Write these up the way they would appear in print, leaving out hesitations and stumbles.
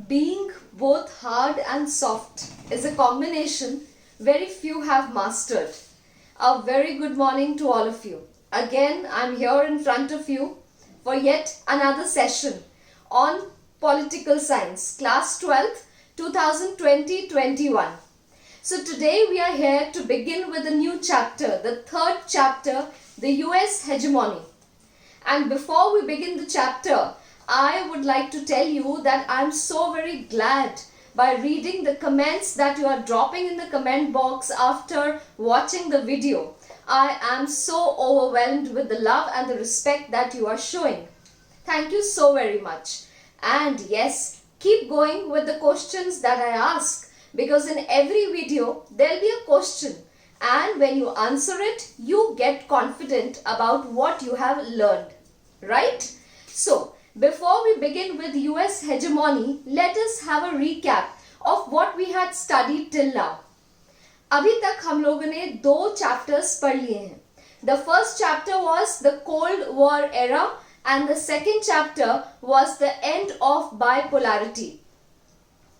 Being both hard and soft is a combination very few have mastered. A very good morning to all of you. Again, I'm here in front of you for yet another session on political science, class 12th, 2020-21. So today we are here to begin with a new chapter, the third chapter, the US hegemony. And before we begin the chapter, I would like to tell you that I'm so very glad by reading the comments that you are dropping in the comment box after watching the video. I am so overwhelmed with the love and the respect that you are showing. Thank you so very much. And yes, keep going with the questions that I ask, because in every video there'll be a question, and when you answer it, you get confident about what you have learned, right? So, before we begin with US hegemony, let us have a recap of what we had studied till now. अभी तक हम लोगों ने दो chapters पढ़ लिए हैं. The first chapter was the Cold War era and the second chapter was the end of bipolarity.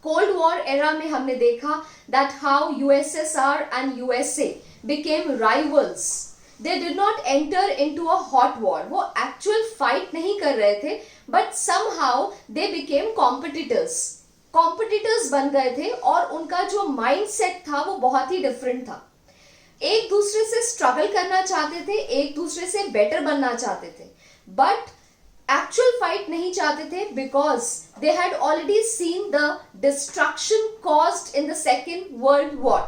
Cold War era में हमने देखा that how USSR and USA became rivals. They did not enter into a hot war. वो actual fight नहीं कर रहे थे, but somehow they became competitors. Competitors बन गए थे और उनका जो mindset था वो बहुत ही different था. एक दूसरे से struggle करना चाहते थे, एक दूसरे से better बनना चाहते थे, but actual fight नहीं चाहते थे because they had already seen the destruction caused in the Second World War,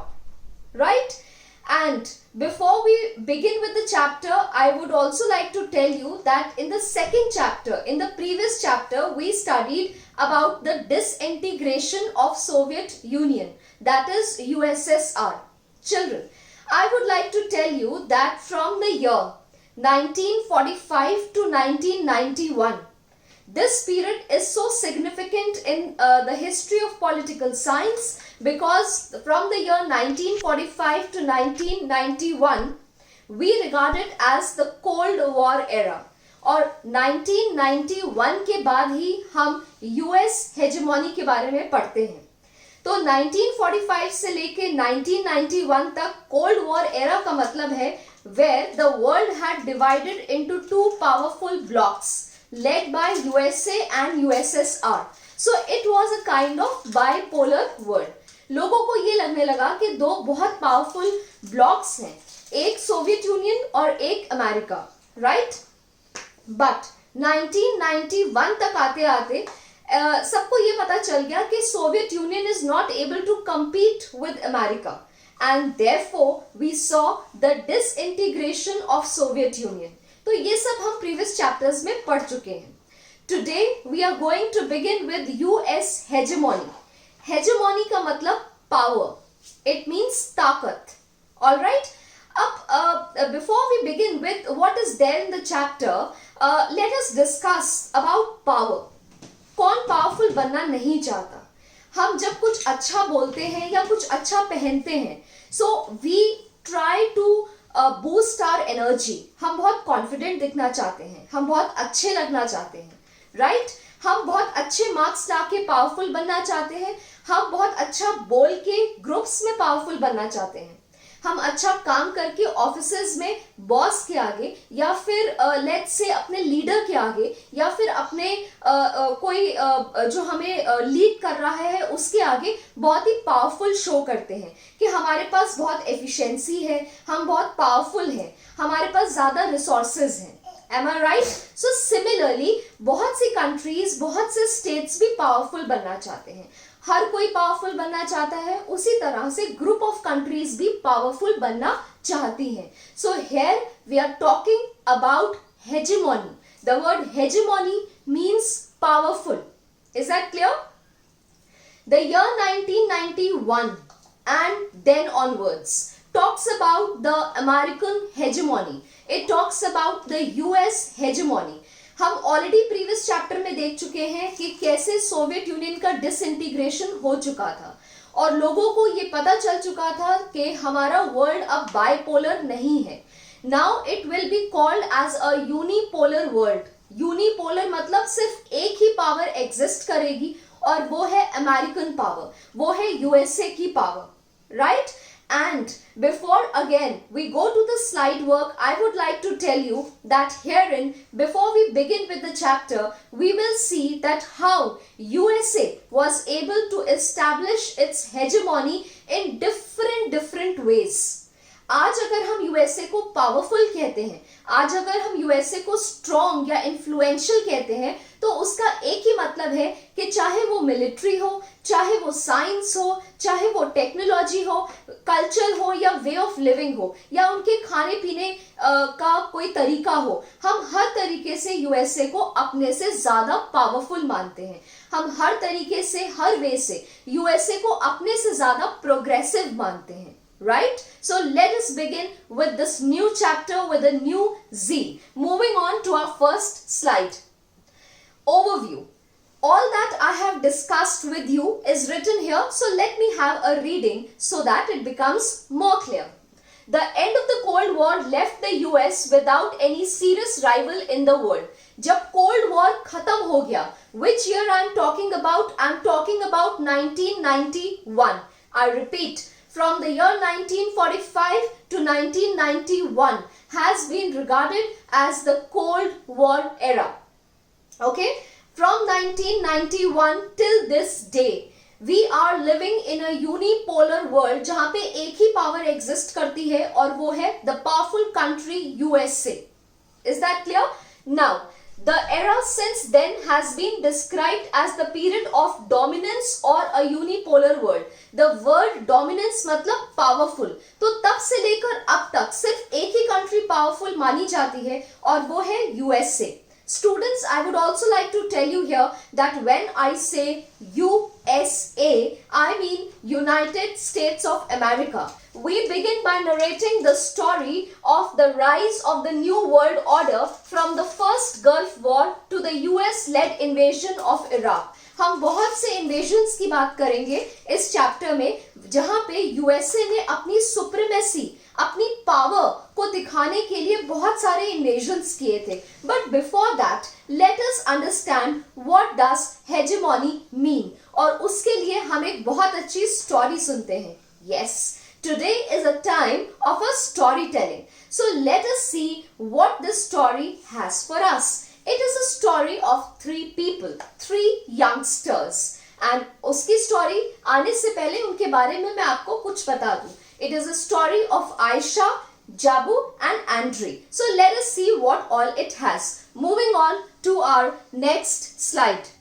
right? And before we begin with the chapter, I would also like to tell you that in the second chapter, in the previous chapter, we studied about the disintegration of Soviet Union, that is USSR. Children, I would like to tell you that from the year 1945 to 1991, this period is so significant in the history of political science because from the year 1945 to 1991, we regard it as the Cold War era. और 1991 के बाद ही हम US hegemony के बारे में पढ़ते हैं. तो 1945 से लेके 1991 तक Cold War era का मतलब है where the world had divided into two powerful blocks led by USA and USSR. So it was a kind of bipolar world. लोगों को ये लगने लगा कि दो बहुत पावरफुल ब्लॉक्स हैं, एक सोवियत यूनियन और एक अमेरिका, राइट? बट 1991 तक आते आते सबको ये पता चल गया कि Soviet Union is not able to compete with America, and therefore we saw the disintegration of Soviet Union. तो ये सब हम प्रीवियस चैप्टर्स में पढ़ चुके हैं. Today we are going to begin with US hegemony. Hegemony का मतलब पावर, इट मीन्स ताकत. ऑलराइट, अब before we begin with what is there in the chapter, let us discuss about power. कौन powerful बनना नहीं चाहता? हम जब कुछ अच्छा बोलते हैं या कुछ अच्छा पहनते हैं, so we try to boost our energy. हम बहुत कॉन्फिडेंट दिखना चाहते हैं, हम बहुत अच्छे लगना चाहते हैं, राइट? हम बहुत अच्छे मार्क्स लाके पावरफुल बनना चाहते हैं, हम बहुत अच्छा बोल के ग्रुप्स में पावरफुल बनना चाहते हैं, हम अच्छा काम करके ऑफिसेज में बॉस के आगे या फिर लेट्स से अपने लीडर के आगे या फिर अपने कोई जो हमें लीड कर रहा है उसके आगे बहुत ही पावरफुल शो करते हैं कि हमारे पास बहुत एफिशिएंसी है, हम बहुत पावरफुल हैं, हमारे पास ज़्यादा रिसोर्सेज हैं. Am I right? So similarly, बहुत सी कंट्रीज, बहुत से स्टेट्स भी पावरफुल बनना चाहते हैं. हर कोई पावरफुल बनना चाहता है, उसी तरह से ग्रुप ऑफ कंट्रीज भी पावरफुल बनना चाहती हैं. So here we are talking about hegemony. The word hegemony means powerful. Is that clear? The year 1991 and then onwards talks about the American hegemony. It talks about the US hegemony. हम already previous chapter में देख चुके हैं कि कैसे Soviet union का disintegration हो चुका था और लोगों को ये पता चल चुका था कि हमारा वर्ल्ड अब बाइपोलर नहीं है. Now it will be called as a unipolar world. Unipolar मतलब सिर्फ एक ही पावर एग्जिस्ट करेगी और वो है अमेरिकन पावर, वो है यूएसए की power, right? And before again we go to the slide work, I would like to tell you that herein, before we begin with the chapter, we will see that how USA was able to establish its hegemony in different ways. आज अगर हम USA को powerful कहते हैं, आज अगर हम USA को स्ट्रॉन्ग या इन्फ्लुएंशियल कहते हैं, तो उसका एक ही मतलब है कि चाहे वो मिलिट्री हो, चाहे वो साइंस हो, चाहे वो टेक्नोलॉजी हो, कल्चर हो या वे ऑफ लिविंग हो, या उनके खाने पीने का कोई तरीका हो, हम हर तरीके से यूएसए को अपने से ज्यादा पावरफुल मानते हैं. हम हर तरीके से, हर वे से यूएसए को अपने से ज्यादा प्रोग्रेसिव मानते हैं. Right? So let us begin with this new chapter with a new zeal. Moving on to our first slide. Overview. All that I have discussed with you is written here, so let me have a reading so that it becomes more clear. The end of the Cold War left the US without any serious rival in the world. जब Cold War खत्म हो गया, which year I am talking about? I am talking about 1991. I repeat, from the year 1945 to 1991 has been regarded as the Cold War era. Okay? From 1991 till this day, we are living in a unipolar world जहाँ पे एक ही power exist करती है और वो है the powerful country USA. Is that clear? Now, the era since then has been described as the period of dominance or a unipolar world. The word dominance मतलब powerful. तो तब से लेकर अब तक सिर्फ एक ही country powerful मानी जाती है और वो है USA. Students, I would also like to tell you here that when I say USA, I mean United States of America. We begin by narrating the story of the rise of the New World Order from the first Gulf War to the US-led invasion of Iraq. हम बहुत से invasions की बात करेंगे इस chapter में, जहां पे यूएसए ने अपनी सुप्रीमेसी, अपनी पावर को दिखाने के लिए बहुत सारे इन्वेजन्स किए थे. But before that let us understand what does hegemony mean, और उसके लिए हम एक बहुत अच्छी स्टोरी सुनते हैं. Yes, today is a time of a storytelling. So let us see what this story has for us. It is a story of three people, three youngsters. And उसकी story आने से पहले उनके बारे में मैं आपको कुछ बता दूं. It is a story of Aisha, Jabu and Andre. So let us see what all it has. Moving on to our next slide.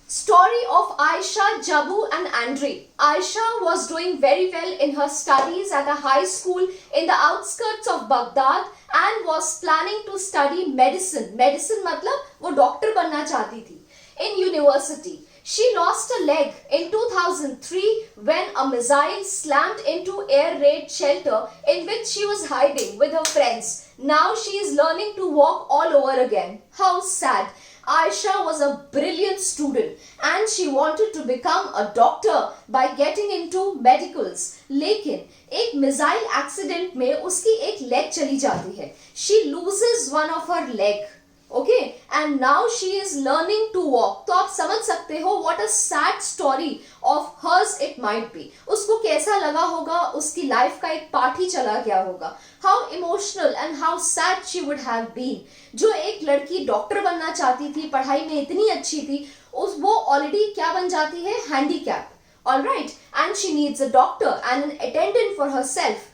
Story of Aisha, Jabu and Andre. Aisha was doing very well in her studies at a high school in the outskirts of Baghdad and was planning to study medicine. Medicine मतलब वो doctor बनना चाहती थी. In university, she lost a leg in 2003 when a missile slammed into air raid shelter in which she was hiding with her friends. Now she is learning to walk all over again. How sad. Aisha was a brilliant student and she wanted to become a doctor by getting into medicals. लेकिन एक missile accident में उसकी एक leg चली जाती है. She loses one of her leg. Okay, and now she is learning to walk. तो आप समझ सकते हो what a sad story of hers it might be. उसको कैसा लगा होगा, उसकी लाइफ का एक पार्ट ही चला गया होगा. How emotional and how sad she would have been. जो एक लड़की डॉक्टर बनना चाहती थी, पढ़ाई में इतनी अच्छी थी, वो ऑलरेडी क्या बन जाती है, handicap. Alright, and she needs a doctor and an attendant for herself.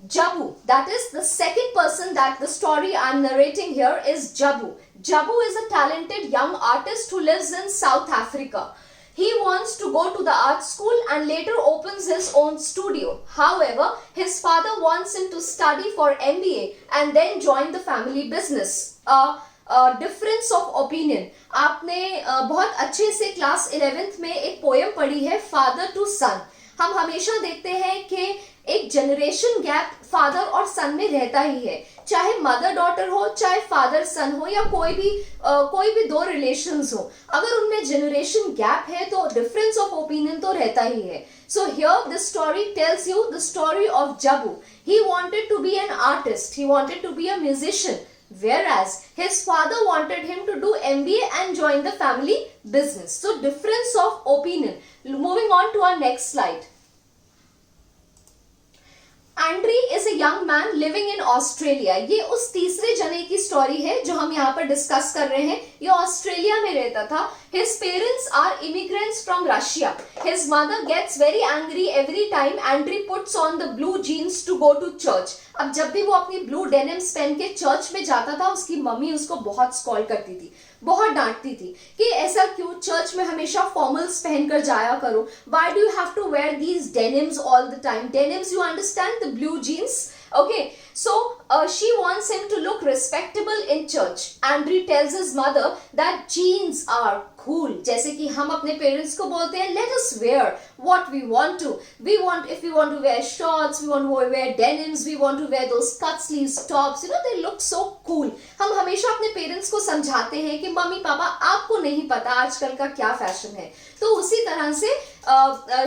Jabu, that is the second person that the story I am narrating here is Jabu. Jabu is a talented young artist who lives in South Africa. He wants to go to the art school and later opens his own studio. However, his father wants him to study for MBA and then join the family business. Difference of opinion. आपने बहुत अच्छे से class 11th में एक poem पढ़ी है, father to सन. हम हमेशा देखते हैं कि एक जनरेशन गैप फादर और सन में रहता ही है, चाहे मदर डॉटर हो, चाहे फादर सन हो, या कोई भी दो रिलेशंस हो. अगर उनमें जनरेशन गैप है तो डिफरेंस ऑफ ओपिनियन तो रहता ही है. So here this story tells you the story of Jabu. He wanted to be an artist, he wanted to be a musician, whereas his father wanted him to do MBA and join the family business. So difference of opinion. Moving on to our next slide. Andre is a young man living in Australia. ये उस तीसरे जने की story है जो हम यहाँ पर डिस्कस कर रहे हैं. ये ऑस्ट्रेलिया में रहता था. His parents are immigrants from Russia. His mother gets very angry every time Andrew puts on the blue jeans to go to church. अब जब भी वो अपनी ब्लू डेनिम्स पहन के चर्च में जाता था, उसकी मम्मी उसको बहुत स्कॉल करती थी, बहुत डांटती थी कि ऐसा क्यों, चर्च में हमेशा फॉर्मल्स पहनकर जाया करो. Why do you have to wear these denims all the time? Denims, you understand, the blue jeans. Okay, so she wants him to look respectable in church. Andrew tells his mother that jeans are cool. जैसे कि हम अपने parents को बोलते हैं, let us wear what we want to. If we want to wear shorts, we want to wear denims, we want to wear those cut sleeves tops, you know, they look so cool. हम हमेशा अपने parents को समझाते हैं कि mummy papa आपको नहीं पता आजकल का क्या फैशन है. तो उसी तरह से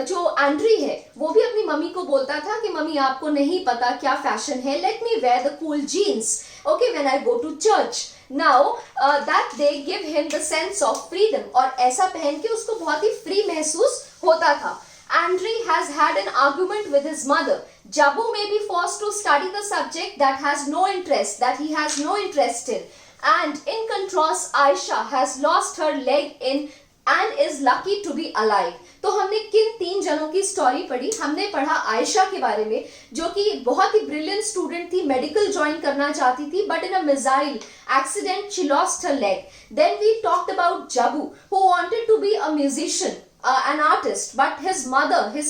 जो एंड्री है वो भी अपनी मम्मी को बोलता था कि मम्मी आपको नहीं पता क्या फैशन है, let me wear the cool jeans, okay, when I go to church. Now that they give him the sense of freedom. और ऐसा पहन के उसको बहुत ही फ्री महसूस होता था. Andrew has had an argument with his mother. Jabu may be forced to study the subject that he has no interest in. And in contrast, Aisha has lost her leg in and is lucky to be alive. तो हमने किन तीन जनों की story पढ़ी? हमने पढ़ा आयशा के बारे में, जो कि बहुत ही ब्रिलियंट स्टूडेंट थी, मेडिकल ज्वाइन करना चाहती थी, but in a missile accident she lost her leg. Then we talked about Jabu who wanted to be a musician, an artist, but his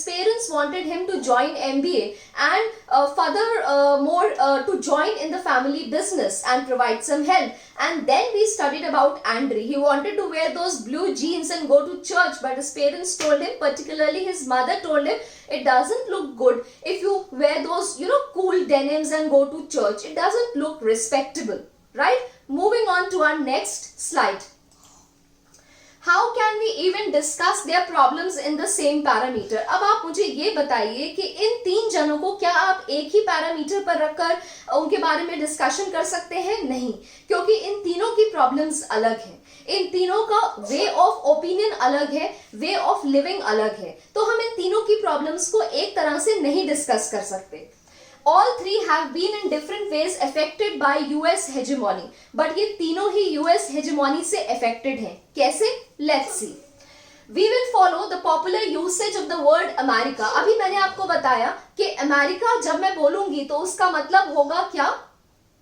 parents wanted him to join MBA and furthermore to join in the family business and provide some help. And then we studied about Andrew. He wanted to wear those blue jeans and go to church, but his parents told him, particularly his mother told him, it doesn't look good if you wear those, you know, cool denims and go to church. It doesn't look respectable, right? Moving on to our next slide. How can we even discuss their problems in the same parameter? अब आप मुझे ये बताइए कि इन तीन जनों को क्या आप एक ही पैरामीटर पर रखकर उनके बारे में डिस्कशन कर सकते हैं? नहीं, क्योंकि इन तीनों की प्रॉब्लम्स अलग हैं. इन तीनों का वे ऑफ ओपिनियन अलग है, वे ऑफ लिविंग अलग है. तो हम इन तीनों की प्रॉब्लम्स को एक तरह से नहीं डिस्कस कर सकते. All three have been in different ways affected by US hegemony. But ये तीनों ही US hegemony से affected हैं. कैसे? Let's see. We will follow the popular usage of the word America. अभी मैंने आपको बताया कि अमेरिका जब मैं बोलूंगी तो उसका मतलब होगा क्या?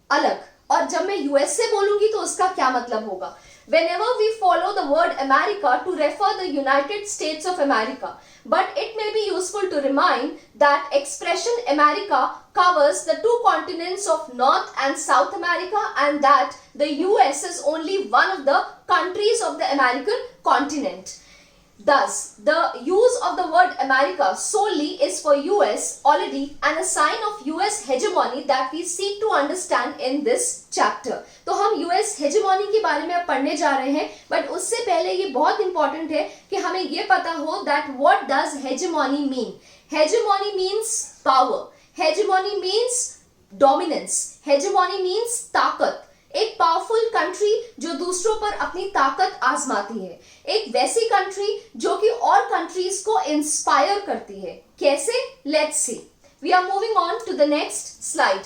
अलग. और जब मैं US से बोलूंगी तो उसका क्या मतलब होगा? Whenever we follow the word America to refer the United States of America, but it may be useful to remind that expression America covers the two continents of North and South America, and that the US is only one of the countries of the American continent. Thus, the use of the word America solely is for US already and a sign of US hegemony that we seek to understand in this chapter. तो हम US hegemony के बारे में पढ़ने जा रहे हैं, but उससे पहले ये बहुत important है कि हमें ये पता हो that what does hegemony mean? Hegemony means power. Hegemony means dominance. Hegemony means ताकत. एक पावरफुल कंट्री जो दूसरों पर अपनी ताकत आजमाती है. एक वैसी कंट्री जो कि और कंट्रीज को इंस्पायर करती है. कैसे? Let's see. We are moving on to the next slide.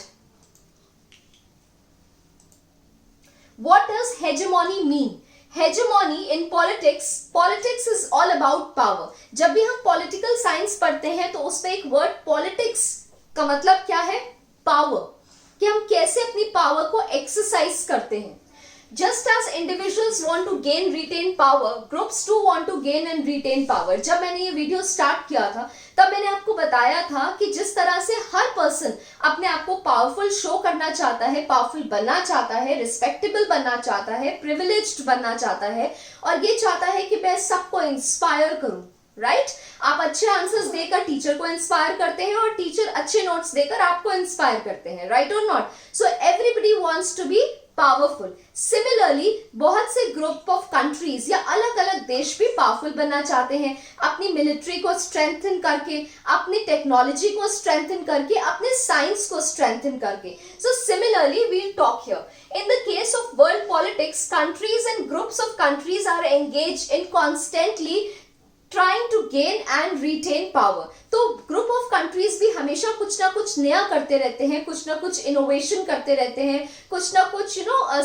What does hegemony mean? Hegemony in politics is all about power. जब भी हम पॉलिटिकल साइंस पढ़ते हैं तो उसमें एक वर्ड पॉलिटिक्स का मतलब क्या है? पावर. कि हम कैसे अपनी पावर को एक्सरसाइज करते हैं. Just as individuals want to gain retain power, groups too want to gain and retain power. जब मैंने ये वीडियो स्टार्ट किया था तब मैंने आपको बताया था कि जिस तरह से हर पर्सन अपने आप को पावरफुल शो करना चाहता है, पावरफुल बनना चाहता है, रिस्पेक्टेबल बनना चाहता है, प्रिविलेज्ड बनना चाहता है, और ये चाहता है कि मैं सबको इंस्पायर करूं. राइट? आप अच्छे आंसर्स देकर टीचर को इंस्पायर करते हैं और टीचर अच्छे नोट्स देकर आपको इंस्पायर करते हैं. Right or not? So everybody wants to be powerful. Similarly बहुत से ग्रुप ऑफ कंट्रीज या अलग अलग देश भी पावरफुल बनना चाहते हैं, अपनी मिलिट्री को स्ट्रेंथन करके, अपनी टेक्नोलॉजी को स्ट्रेंथन करके, अपने साइंस को स्ट्रेंथन करके. So similarly we'll talk here. In the case of world politics, countries and groups of countries are engaged in constantly trying to gain and retain power. तो group of countries भी हमेशा कुछ ना कुछ नया करते रहते हैं, कुछ ना कुछ इनोवेशन करते रहते हैं, कुछ ना कुछ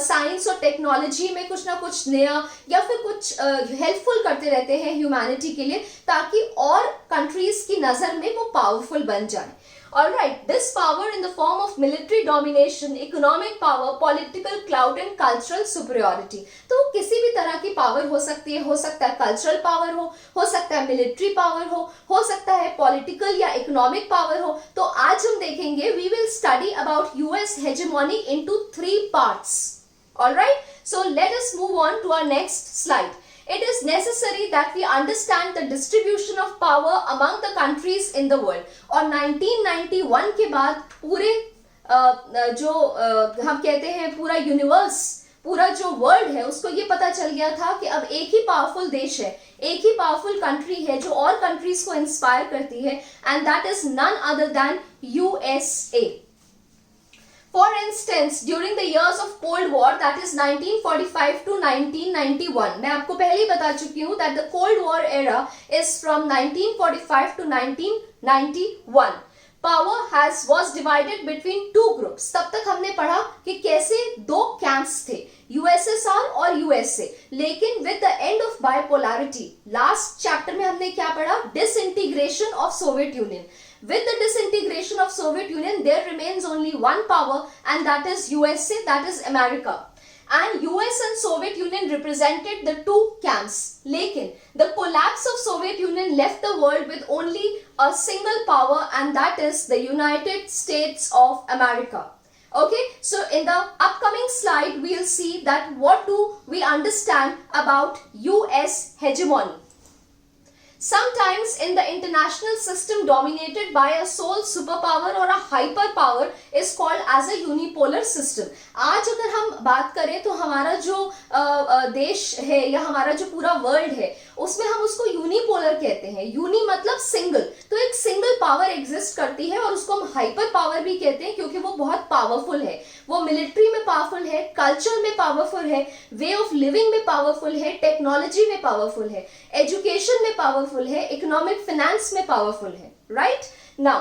साइंस और टेक्नोलॉजी में कुछ ना कुछ नया या फिर कुछ हेल्पफुल करते रहते हैं ह्यूमैनिटी के लिए, ताकि और कंट्रीज की नजर में वो पावरफुल बन जाए. Alright, this power in the form of military domination, economic power, political clout and cultural superiority. तो किसी भी तरह की पावर हो सकती है, हो सकता है कल्चरल पावर हो सकता है मिलिट्री पावर हो सकता है पॉलिटिकल या इकोनॉमिक पावर हो. तो आज हम देखेंगे, we will study about US hegemony into 3 parts. Alright, so let us move on to our next slide. It is necessary that we understand the distribution of power among the countries in the world. और 1991 के बाद पूरे जो हम कहते हैं पूरा universe, पूरा जो वर्ल्ड है, उसको ये पता चल गया था कि अब एक ही पावरफुल देश है, एक ही पावरफुल कंट्री है जो और कंट्रीज को इंस्पायर करती है, and that is none other than USA. For instance, during the years of Cold War, that is 1945 to 1991, मैं आपको पहले ही बता चुकी हूँ that the Cold War era is from 1945 to 1991. Power was divided between 2 groups. तब तक हमने पढ़ा कि कैसे 2 camps थे, USSR और USA. लेकिन with the end of bipolarity, last chapter में हमने क्या पढ़ा? Disintegration of Soviet Union. With the disintegration of Soviet Union, there remains only one power, and that is USA, that is America. And US and Soviet Union represented the 2 camps. लेकिन the collapse of Soviet Union left the world with only a single power, and that is the United States of America. Okay, so in the upcoming slide, we'll see that what do we understand about US hegemony. Sometimes in the international system dominated by a sole superpower or a hyperpower is called as a unipolar system. आज अगर हम बात करें तो हमारा जो देश है या हमारा जो पूरा वर्ल्ड है, उसमें हम उसको यूनिपोलर कहते हैं. यूनि मतलब सिंगल, तो एक सिंगल पावर एग्जिस्ट करती है और उसको हम हाइपर पावर भी कहते हैं क्योंकि वो बहुत पावरफुल है. वो मिलिट्री में पावरफुल है, कल्चर में पावरफुल है, वे ऑफ लिविंग में पावरफुल है, टेक्नोलॉजी में पावरफुल है, एजुकेशन में पावरफुल है, इकोनॉमिक फाइनेंस में पावरफुल है. Right now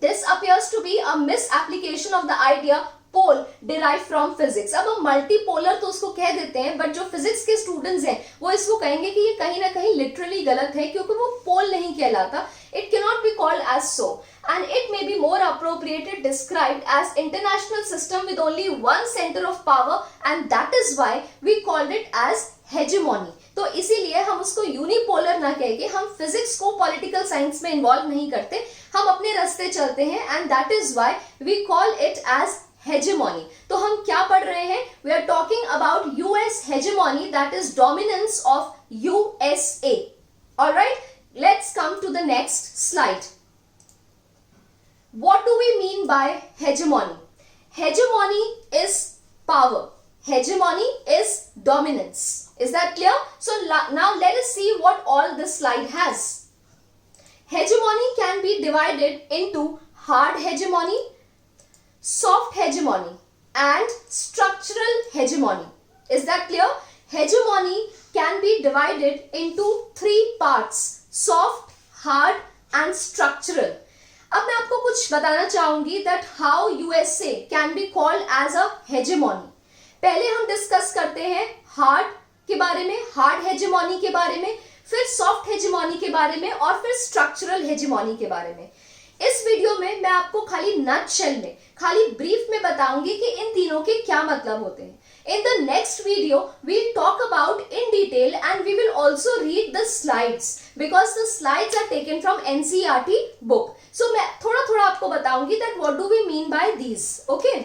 this appears to be a misapplication of the idea pole derive from physics. अब हम मल्टीपोलर तो उसको कह देते हैं, बट जो फिजिक्स के स्टूडेंट्स हैं वो इसको कहेंगे कि ये कहीं ना कहीं लिटरली गलत है क्योंकि वो पोल नहीं कहलाता. It cannot be called as so, and it may be more appropriately described as international system with only one center of power, and that is why we called it as hegemony. तो इसीलिए हम उसको unipolar ना कह के हम physics को political science में इन्वॉल्व नहीं करते, हम अपने रास्ते चलते हैं, and that is why we call it as hegemony. तो हम क्या पढ़ रहे हैं? We are talking about US hegemony, that is dominance of USA. Alright, let's come to the next slide. What do we mean by hegemony? Hegemony is power. Hegemony is dominance. Is that clear? So now let us see what all this slide has. Hegemony can be divided into hard hegemony, soft hegemony and structural hegemony. Is that clear? Hegemony can be divided into 3 parts: soft, hard and structural. अब मैं आपको कुछ बताना चाहूंगी that how USA can be called as a hegemony. पहले हम discuss करते हैं हार्ड के बारे में, हार्ड हेजेमोनी के बारे में, फिर सॉफ्ट हेजेमोनी के बारे में और फिर स्ट्रक्चरल हेजेमोनी के बारे में. इस वीडियो में मैं आपको खाली नटशेल में, खाली ब्रीफ में बताऊंगी कि इन तीनों के क्या मतलब होते हैं. In the next video, we'll talk about in detail and we will also read the slides because the slides are taken from NCERT book. So मैं थोड़ा आपको बताऊंगी that what do we mean by these. Okay?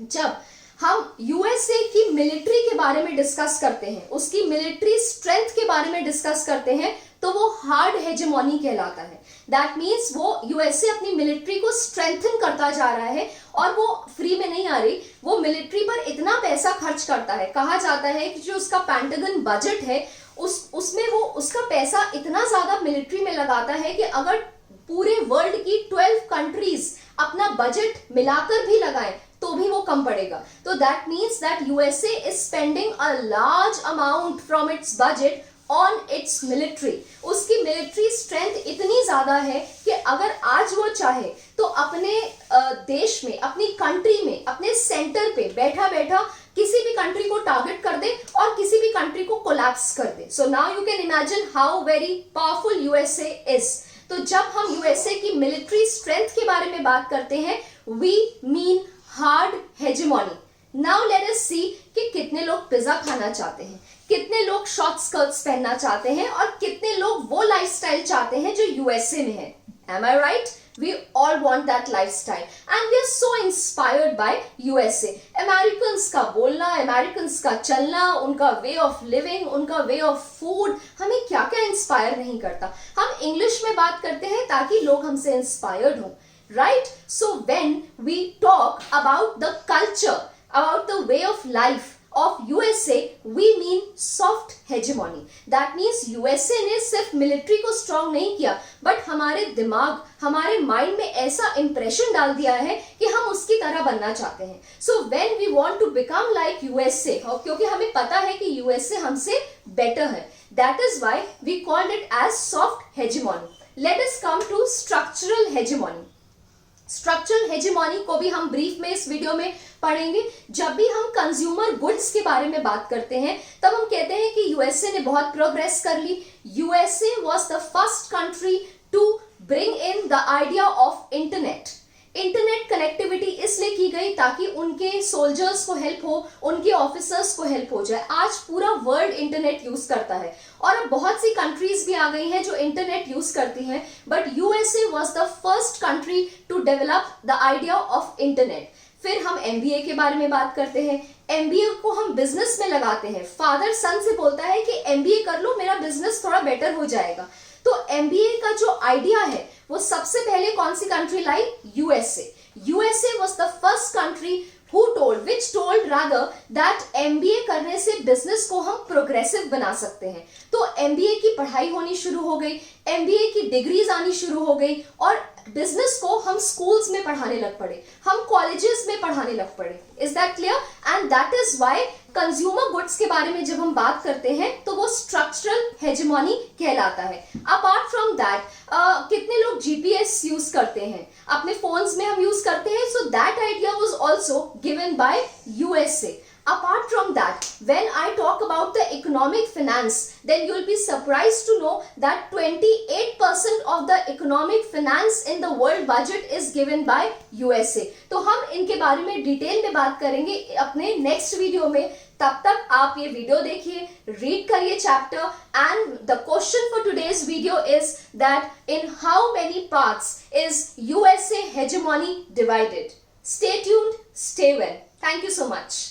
जब हम USA की military के बारे में डिस्कस करते हैं, उसकी मिलिट्री स्ट्रेंथ के बारे में डिस्कस करते हैं, तो वो हार्ड हेजेमोनी कहलाता है. दैट मीन्स वो यूएसए अपनी मिलिट्री को स्ट्रेंथन करता जा रहा है और वो फ्री में नहीं आ रही, वो मिलिट्री पर इतना पैसा खर्च करता है. कहा जाता है कि जो उसका पेंटागन बजट है उसमें वो उसका पैसा इतना ज्यादा मिलिट्री में लगाता है कि अगर पूरे वर्ल्ड की 12 कंट्रीज अपना बजट मिलाकर भी लगाएं तो भी वो कम पड़ेगा। तो that means that USA is spending a large amount from its budget on it's military. उसकी मिलिट्री स्ट्रेंथ इतनी ज्यादा है कि अगर आज वो चाहे तो अपने देश में, अपनी कंट्री में, अपने सेंटर पे बैठा बैठा किसी भी कंट्री को टारगेट कर दे और किसी भी कंट्री को कोलैप्स कर दे। So now you can imagine how very powerful USA is. तो जब हम यूएसए की मिलिट्री स्ट्रेंथ के बारे में बात करते हैं, we mean hard hegemony. Now let us see कि कितने लोग पिज्जा खाना चाहते हैं, कितने लोग शॉर्ट स्कर्ट्स पहनना चाहते हैं और कितने लोग वो लाइफस्टाइल चाहते हैं जो यूएसए में है। Am I right? We all want that lifestyle and we are so inspired by USA. Americans का बोलना, Americans का चलना, उनका way of living, उनका way of food हमें क्या क्या इंस्पायर नहीं करता। हम इंग्लिश में बात करते हैं ताकि लोग हमसे इंस्पायर्ड हों, right? So when we talk about the culture, about the way of life of USA, we mean soft hegemony. That means USA ने सिर्फ मिलिट्री को स्ट्रॉन्ग नहीं किया, बट हमारे दिमाग, हमारे माइंड में ऐसा इंप्रेशन डाल दिया है कि हम उसकी तरह बनना चाहते हैं। So when we want to become like USA, और क्योंकि हमें पता है कि USA हमसे बेटर है, that is why we called it as soft hegemony. Let us come to structural hegemony. Structural hegemony को भी हम ब्रीफ में इस वीडियो में पढ़ेंगे। जब भी हम कंज्यूमर गुड्स के बारे में बात करते हैं तब हम कहते हैं कि यूएसए ने बहुत प्रोग्रेस कर ली। USA was the first country to bring in the idea of internet. Internet connectivity इसलिए की गई ताकि उनके सोल्जर्स को हेल्प हो, उनके ऑफिसर्स को हेल्प हो जाए। आज पूरा वर्ल्ड इंटरनेट यूज करता है और अब बहुत सी कंट्रीज भी आ गई हैं जो इंटरनेट यूज करती हैं, but USA was the first country to develop the idea of internet. फिर हम एमबीए के बारे में बात करते हैं। एमबीए को हम बिजनेस में लगाते हैं। फादर सन से बोलता है कि एमबीए कर लो, मेरा बिजनेस थोड़ा बेटर हो जाएगा। तो एमबीए का जो आइडिया है वो सबसे पहले कौन सी कंट्री लाई? USA. USA was the first country which told rather that MBA करने से बिजनेस को हम प्रोग्रेसिव बना सकते हैं। तो MBA की पढ़ाई होनी शुरू हो गई, MBA की डिग्रीज आनी शुरू हो गई और बिजनेस को हम स्कूल्स में पढ़ाने लग पड़े, हम कॉलेजेस में पढ़ाने लग पड़े। Is that clear? And that is why consumer goods के बारे में जब हम बात करते हैं तो वो स्ट्रक्चरल हेजेमोनी कहलाता है। अपार्ट फ्रॉम दैट कितने लोग जीपीएस यूज करते हैं अपने फोन्स में, हम यूज करते हैं। So that idea was also given by USA. Apart from that, when I talk about the economic finance, then you will be surprised to know that 28% of the economic finance in the world budget is given by USA. तो हम इनके बारे में detail में बात करेंगे अपने next video में। तब तक आप ये वीडियो देखिए, रीड करिए chapter, and the question for today's video is that in how many parts is USA hegemony divided? Stay tuned, stay well. Thank you so much.